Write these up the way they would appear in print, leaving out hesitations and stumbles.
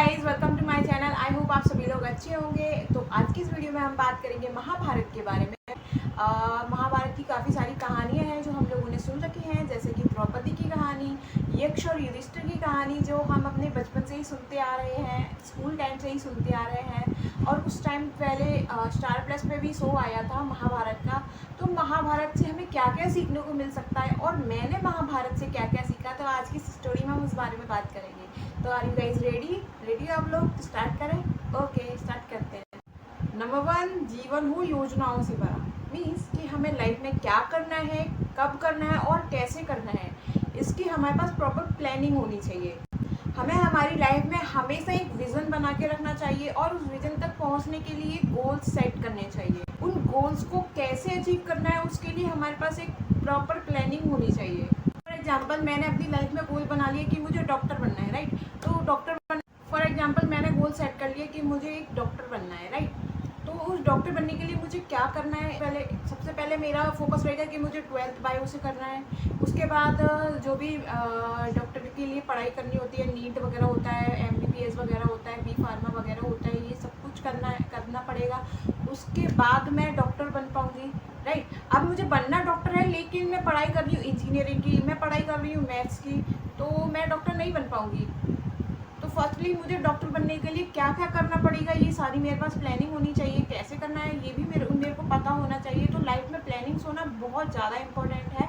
Guys, welcome to my channel. I hope आप सभी लोग अच्छे होंगे। तो आज की इस वीडियो में हम बात करेंगे महाभारत के बारे में। महाभारत की काफ़ी सारी कहानियां हैं जो हम लोगों ने सुन रखी हैं, जैसे कि द्रौपदी की कहानी, यक्ष और युधिष्ठिर की कहानी जो हम अपने बचपन से ही सुनते आ रहे हैं, स्कूल टाइम से ही सुनते आ रहे हैं। और कुछ टाइम पहले स्टार प्लस पे भी शो आया था महाभारत का। तो महाभारत से हमें क्या क्या सीखने को मिल सकता है और मैंने महाभारत से क्या क्या सीखा, तो आज की स्टोरी में हम उस बारे में बात करेंगे। तो आर यू गाइस रेडी आप लोग? तो स्टार्ट करें। ओके, स्टार्ट करते हैं। नंबर 1, जीवन हो योजनाओं से भरा। मीन्स कि हमें लाइफ में क्या करना है, कब करना है और कैसे करना है, इसकी हमारे पास प्रॉपर प्लानिंग होनी चाहिए। हमें हमारी लाइफ में हमेशा एक विज़न बना के रखना चाहिए और उस विज़न तक पहुंचने के लिए गोल्स सेट करने चाहिए। उन गोल्स को कैसे अचीव करना है उसके लिए हमारे पास एक प्रॉपर प्लानिंग होनी चाहिए। फॉर एग्जाम्पल, मैंने अपनी लाइफ में गोल बना लिया कि मुझे डॉक्टर बनना है, राइट। तो फॉर एग्जाम्पल मैंने गोल सेट कर लिया कि मुझे एक डॉक्टर बनना है, राइट। तो उस डॉक्टर बनने के लिए मुझे क्या करना है, सबसे पहले मेरा फोकस रहेगा कि मुझे 12th बायो से करना है। उसके बाद जो भी डॉक्टर के लिए पढ़ाई करनी होती है, नीट वगैरह होता है, MBBS वगैरह होता है, बी फार्मा वगैरह होता है, ये सब कुछ करना पड़ेगा। उसके बाद मैं डॉक्टर बन पाऊँगी, राइट। अब मुझे बनना डॉक्टर है, लेकिन मैं पढ़ाई कर रही हूँ इंजीनियरिंग की, मैं पढ़ाई कर रही हूँ मैथ्स की, तो मैं डॉक्टर नहीं बन पाऊँगी। तो फर्स्टली मुझे डॉक्टर बनने के लिए क्या क्या करना पड़ेगा, ये सारी मेरे पास प्लानिंग होनी चाहिए। कैसे करना है ये भी मेरे को पता होना चाहिए। तो लाइफ में प्लानिंग्स होना बहुत ज़्यादा इम्पोर्टेंट है।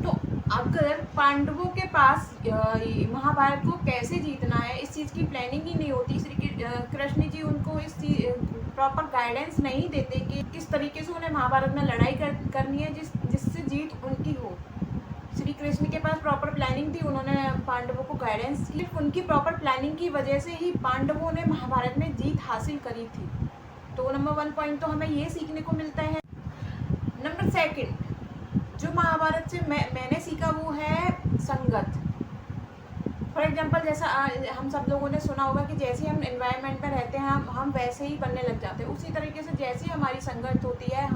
तो अगर पांडवों के पास महाभारत को कैसे जीतना है, इस चीज़ की प्लानिंग ही नहीं होती, श्री कृष्ण जी उनको इस प्रॉपर गाइडेंस नहीं देते कि किस तरीके से उन्हें महाभारत में लड़ाई करनी है जिससे जीत उनकी हो। श्री कृष्ण के पास प्रॉपर प्लानिंग थी, उन्होंने पांडवों को गाइडेंस की। उनकी प्रॉपर प्लानिंग की वजह से ही पांडवों ने महाभारत में जीत हासिल करी थी। तो नंबर 1 पॉइंट तो हमें ये सीखने को मिलता है। नंबर 2 जो महाभारत से मैंने सीखा वो है संगत। फॉर एग्जाम्पल, जैसा हम सब लोगों ने सुना होगा कि जैसे हम एनवायरनमेंट में रहते हैं हम वैसे ही बनने लग जाते हैं। उसी तरीके से जैसी हमारी संगत होती है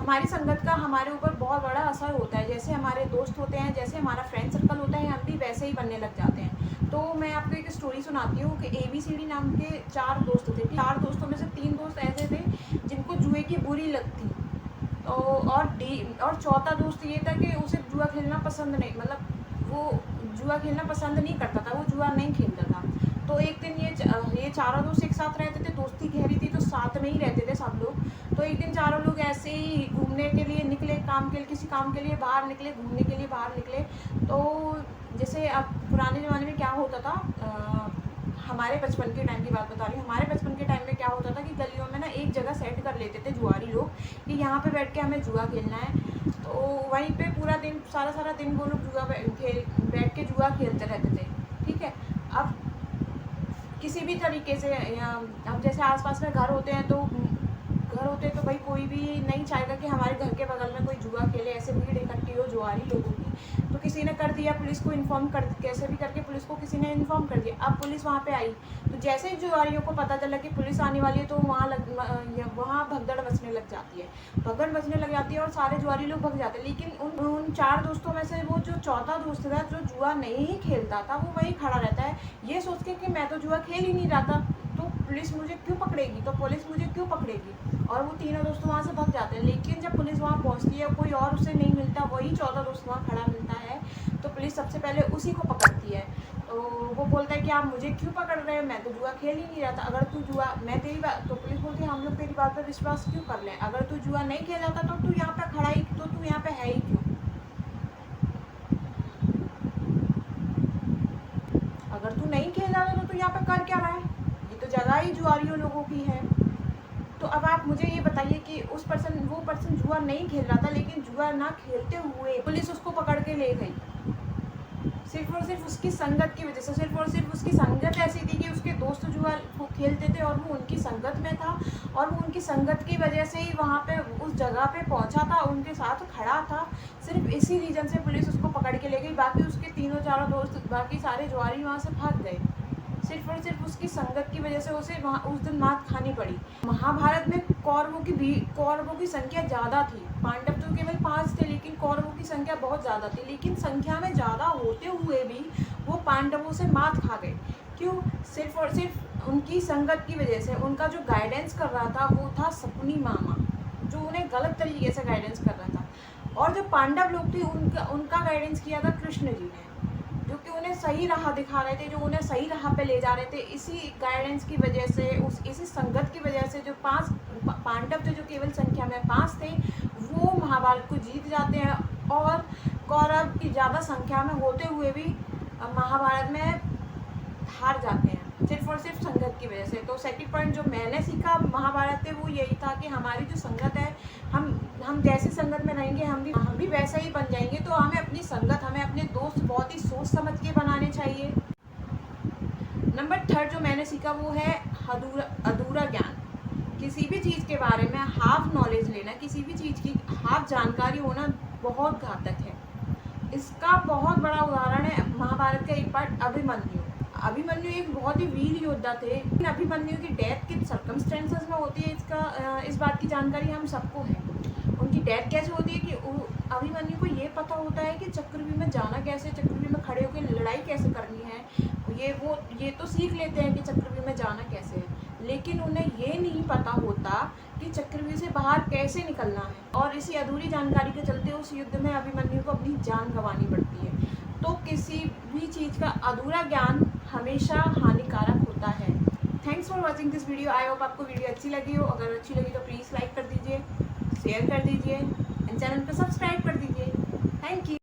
हमारी संगत का हमारे ऊपर बहुत बड़ा असर होता है। जैसे हमारे दोस्त होते हैं, जैसे हमारा फ्रेंड सर्कल होता है, हम भी वैसे ही बनने लग जाते हैं। तो मैं आपको एक स्टोरी सुनाती हूँ कि ABCD नाम के 4 दोस्त थे। 4 दोस्तों में से 3 दोस्त ऐसे थे जिनको जुए की बुरी लत थी। तो और चौथा दोस्त ये था कि उसे जुआ खेलना पसंद नहीं, मतलब वो जुआ खेलना पसंद नहीं करता था, वो जुआ नहीं खेलता था। तो एक दिन ये चारों दोस्त एक साथ रहते थे, दोस्ती गहरी थी तो साथ में ही रहते थे सब लोग। तो एक दिन चारों लोग ऐसे ही घूमने के लिए निकले, किसी काम के लिए बाहर निकले, घूमने के लिए बाहर निकले। तो जैसे अब पुराने ज़माने में क्या होता था, हमारे बचपन के टाइम की बात बता रही हूँ। हमारे बचपन के टाइम में क्या होता था कि गलियों में ना एक जगह सेट कर लेते थे जुआरी लोग कि यहाँ पे बैठ के हमें जुआ खेलना है। तो वहीं पे पूरा दिन सारा दिन वो लोग बैठ के जुआ खेलते रहते थे, ठीक है। अब किसी भी तरीके से अब जैसे आसपास में घर होते हैं तो भाई कोई भी नहीं चाहेगा कि हमारे घर के बगल में कोई जुआ खेले, ऐसे भीड़ इकट्ठी हो जुआरी लोगों की। तो किसी ने कर दिया, पुलिस को इन्फॉर्म कर, कैसे भी करके पुलिस को किसी ने इन्फॉर्म कर दिया। अब पुलिस वहाँ पे आई तो जैसे ही जुआरियों को पता चला कि पुलिस आने वाली है तो वहाँ भगदड़ मचने लग जाती है और सारे जुआरी लोग भग जाते हैं। लेकिन उन 4 दोस्तों में से वो जो चौथा दोस्त था जो जुआ नहीं खेलता था, वो वहीं खड़ा रहता है ये सोच के कि मैं तो जुआ खेल ही नहीं रहा था, तो पुलिस मुझे क्यों पकड़ेगी। और वो तीनों दोस्त वहाँ से भग जाते हैं। लेकिन जब पुलिस वहाँ पहुँचती है कोई और उसे नहीं मिलता, वही चौथा दोस्त वहाँ खड़ा मिलता है। तो पुलिस सबसे पहले उसी को पकड़ती है। तो वो बोलता है कि आप मुझे क्यों पकड़ रहे हैं, मैं तो जुआ खेल ही नहीं रहा था। अगर तू जुआ मैं तेरी बात, तो पुलिस बोलती है हम लोग तेरी बात पर विश्वास क्यों कर लें, अगर तू जुआ नहीं खेला था तो तू यहाँ पे खड़ा ही, तो तू यहाँ पे है ही क्यों। अगर तू नहीं खेला था तो तू यहाँ पे कर क्या रहा है, ये तो जगह ही जुआरियों लोगों की है। तो अब आप मुझे ये बताइए कि वो पर्सन जुआ नहीं खेल रहा था, लेकिन जुआ ना खेलते हुए पुलिस उसको पकड़ के ले गई सिर्फ और सिर्फ उसकी संगत की वजह से। सिर्फ और सिर्फ उसकी संगत ऐसी थी कि उसके दोस्त जुआ खेलते थे और वो उनकी संगत में था, और वो उनकी संगत की वजह से ही वहाँ पे उस जगह पे पहुँचा था, उनके साथ खड़ा था। सिर्फ इसी रीज़न से पुलिस उसको पकड़ के ले गई। बाकी उसके चारों दोस्त, बाकी सारे जुआरी वहाँ से भाग गए। सिर्फ और सिर्फ उसकी संगत की वजह से उसे वहाँ उस दिन मात खानी पड़ी। महाभारत में कौरवों की संख्या ज़्यादा थी। पांडव तो केवल 5 थे, लेकिन कौरवों की संख्या बहुत ज़्यादा थी। लेकिन संख्या में ज़्यादा होते हुए भी वो पांडवों से मात खा गए। क्यों? सिर्फ और सिर्फ उनकी संगत की वजह से। उनका जो गाइडेंस कर रहा था वो था शकुनी मामा, जो उन्हें गलत तरीके से गाइडेंस कर रहा था। और जो पांडव लोग थे उनका गाइडेंस किया था कृष्ण जी ने, जो कि उन्हें सही राह दिखा रहे थे, जो उन्हें सही राह पे ले जा रहे थे। इसी गाइडेंस की वजह से, इसी संगत की वजह से जो 5 पांडव थे, जो केवल संख्या में 5 थे, वो महाभारत को जीत जाते हैं और कौरव की ज़्यादा संख्या में होते हुए भी महाभारत में हार जाते हैं, सिर्फ और सिर्फ संगत की वजह से। तो सेकंड पॉइंट जो मैंने सीखा महाभारत से वो यही था कि हमारी जो संगत है, हम जैसी संगत में रहेंगे हम भी वैसा ही बन जाएंगे। तो हमें अपनी संगत, हमें अपने दोस्त बहुत ही सोच समझ के बनाने चाहिए। नंबर 3 जो मैंने सीखा वो है अधूरा ज्ञान। किसी भी चीज़ के बारे में हाफ नॉलेज लेना, किसी भी चीज़ की हाफ जानकारी होना बहुत घातक है। इसका बहुत बड़ा उदाहरण है महाभारत का एक पार्ट अभिमन्यु। अभिमन्यु एक बहुत ही वीर योद्धा थे, लेकिन अभिमन्यु की डेथ किन सर्कमस्टेंसेस में होती है इस बात की जानकारी हम सबको है। उनकी डेथ कैसे होती है कि अभिमन्यु को ये पता होता है कि चक्रव्यूह में जाना कैसे, चक्रव्यूह में खड़े होकर लड़ाई कैसे करनी है। ये तो सीख लेते हैं कि चक्रव्यूह में जाना कैसे है, लेकिन उन्हें ये नहीं पता होता कि चक्रव्यूह से बाहर कैसे निकलना है। और इसी अधूरी जानकारी के चलते उस युद्ध में अभिमन्यु को अपनी जान गंवानी पड़ती है। तो किसी भी चीज़ का अधूरा ज्ञान हमेशा हानिकारक होता है। Thanks for watching this video. I hope आपको वीडियो अच्छी लगी हो। अगर अच्छी लगी तो प्लीज़ लाइक कर दीजिए, शेयर कर दीजिए एंड चैनल को सब्सक्राइब कर दीजिए। Thank you.